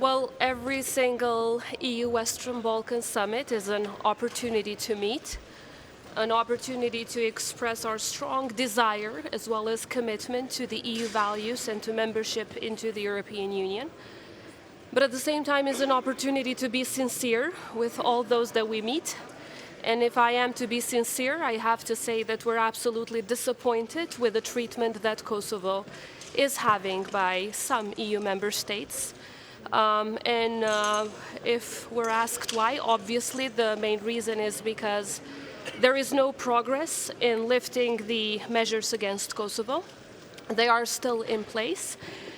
Well, every single EU Western Balkan summit is an opportunity to meet, an opportunity to express our strong desire as well as commitment to the EU values and to membership into the European Union. But at the same time, is an opportunity to be sincere with all those that we meet. And if I am to be sincere, I have to say that we're absolutely disappointed with the treatment that Kosovo is having by some EU member states. If we're asked why, obviously the main reason is because there is no progress in lifting the measures against Kosovo. They are still in place.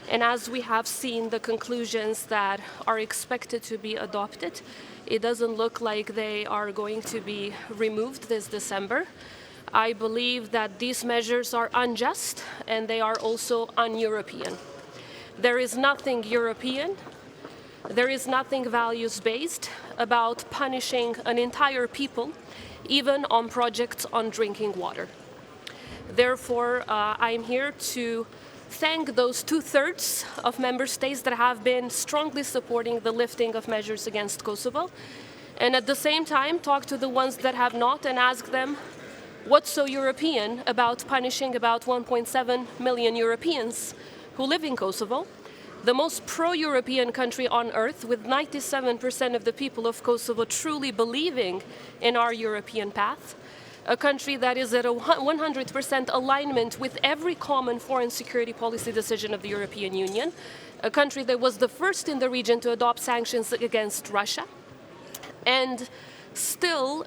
And as we have seen the conclusions that are expected to be adopted, it doesn't look like they are going to be removed this December. I believe that these measures are unjust and they are also un-European. There is nothing European, there is nothing values-based about punishing an entire people, even on projects on drinking water. Therefore, I'm here to thank those 2/3 of member states that have been strongly supporting the lifting of measures against Kosovo, and at the same time talk to the ones that have not and ask them what's so European about punishing about 1.7 million Europeans who live in Kosovo, the most pro-European country on earth, with 97% of the people of Kosovo truly believing in our European path, a country that is at a 100% alignment with every common foreign security policy decision of the European Union, a country that was the first in the region to adopt sanctions against Russia, and still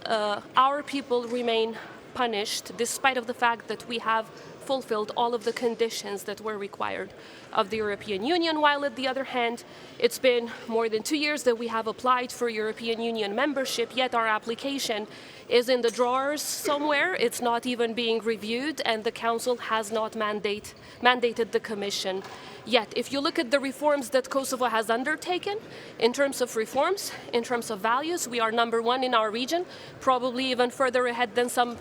our people remain punished despite of the fact that we have fulfilled all of the conditions that were required of the European Union, while at the other hand, it's been more than 2 years that we have applied for European Union membership, yet our application is in the drawers somewhere. It's not even being reviewed, and the Council has not mandated the Commission yet. If you look at the reforms that Kosovo has undertaken, in terms of reforms, in terms of values, we are number one in our region, probably even further ahead than some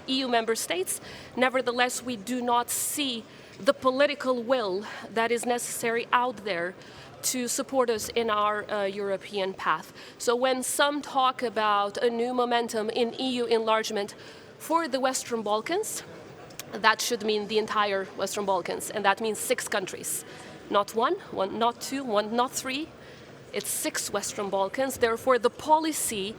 EU member states. Nevertheless, we do not see the political will that is necessary out there to support us in our European path. So when some talk about a new momentum in EU enlargement for the Western Balkans, that should mean the entire Western Balkans, and that means 6 countries. Not one, not two, not three, it's 6 Western Balkans. Therefore, the policy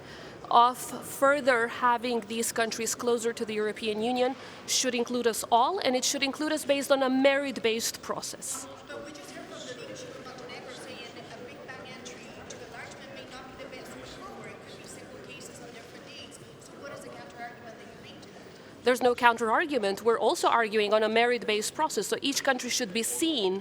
of further having these countries closer to the European Union should include us all, and it should include us based on a merit-based process. But we just heard from the leadership of Montenegro saying that a Big Bang entry to enlargement may not be the best way forward. It could be simple cases on different dates. So what is the counter-argument that you make to that? There's no counter-argument. We're also arguing on a merit-based process, so each country should be seen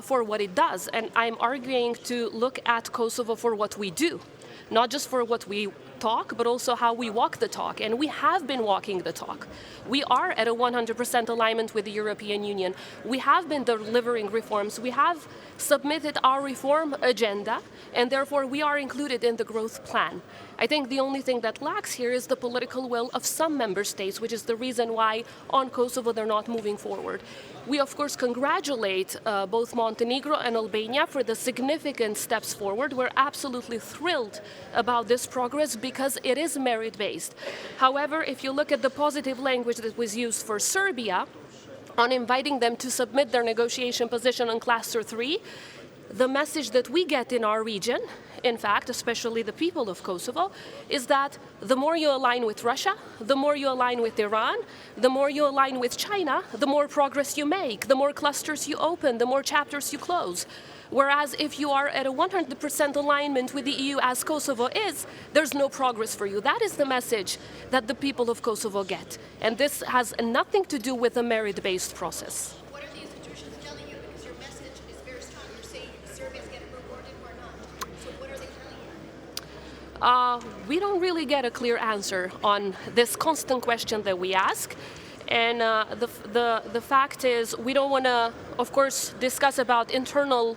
for what it does. And I'm arguing to look at Kosovo for what we do, not just for what we talk, but also how we walk the talk. And we have been walking the talk. We are at a 100% alignment with the European Union. We have been delivering reforms. We have submitted our reform agenda, and therefore we are included in the growth plan. I think the only thing that lacks here is the political will of some member states, which is the reason why on Kosovo they're not moving forward. We, of course, congratulate both Montenegro and Albania for the significant steps forward. We're absolutely thrilled about this progress because it is merit-based. However, if you look at the positive language that was used for Serbia on inviting them to submit their negotiation position on Cluster 3, the message that we get in our region, in fact, especially the people of Kosovo, is that the more you align with Russia, the more you align with Iran, the more you align with China, the more progress you make, the more clusters you open, the more chapters you close. Whereas if you are at a 100% alignment with the EU, as Kosovo is, there's no progress for you. That is the message that the people of Kosovo get. And this has nothing to do with a merit-based process. What are the institutions telling you? Because your message is very strong. You're saying Serbia's getting rewarded or not. So what are they telling you? We don't really get a clear answer on this constant question that we ask. And the fact is, we don't want to, of course, discuss about internal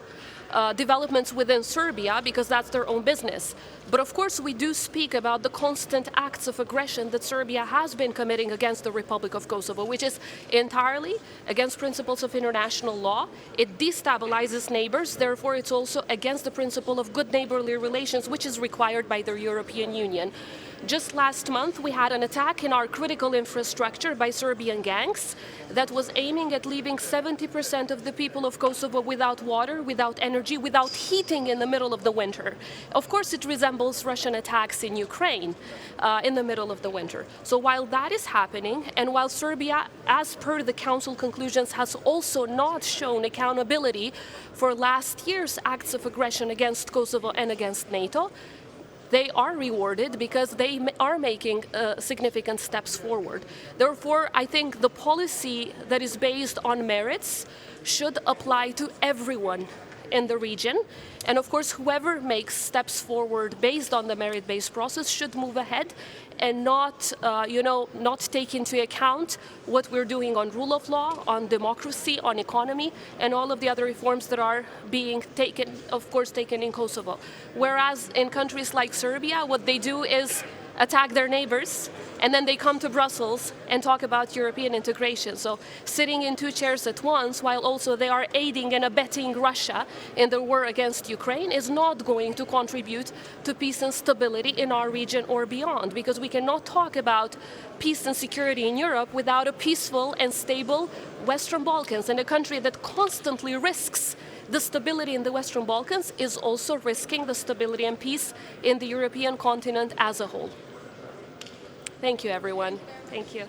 developments within Serbia because that's their own business. But of course, we do speak about the constant acts of aggression that Serbia has been committing against the Republic of Kosovo, which is entirely against principles of international law. It destabilizes neighbors, therefore it's also against the principle of good neighborly relations, which is required by the European Union. Just last month, we had an attack in our critical infrastructure by Serbian gangs that was aiming at leaving 70% of the people of Kosovo without water, without energy, without heating in the middle of the winter. Of course, it resembles Russian attacks in Ukraine in the middle of the winter. So while that is happening, and while Serbia, as per the Council conclusions, has also not shown accountability for last year's acts of aggression against Kosovo and against NATO, they are rewarded because they are making significant steps forward. Therefore, I think the policy that is based on merits should apply to everyone in the region. And of course, whoever makes steps forward based on the merit-based process should move ahead and not take into account what we're doing on rule of law, on democracy, on economy, and all of the other reforms that are being taken in Kosovo. Whereas in countries like Serbia, what they do is attack their neighbors, and then they come to Brussels and talk about European integration. So sitting in two chairs at once, while also they are aiding and abetting Russia in the war against Ukraine, is not going to contribute to peace and stability in our region or beyond, because we cannot talk about peace and security in Europe without a peaceful and stable Western Balkans. And a country that constantly risks the stability in the Western Balkans is also risking the stability and peace in the European continent as a whole. Thank you, everyone. Thank you.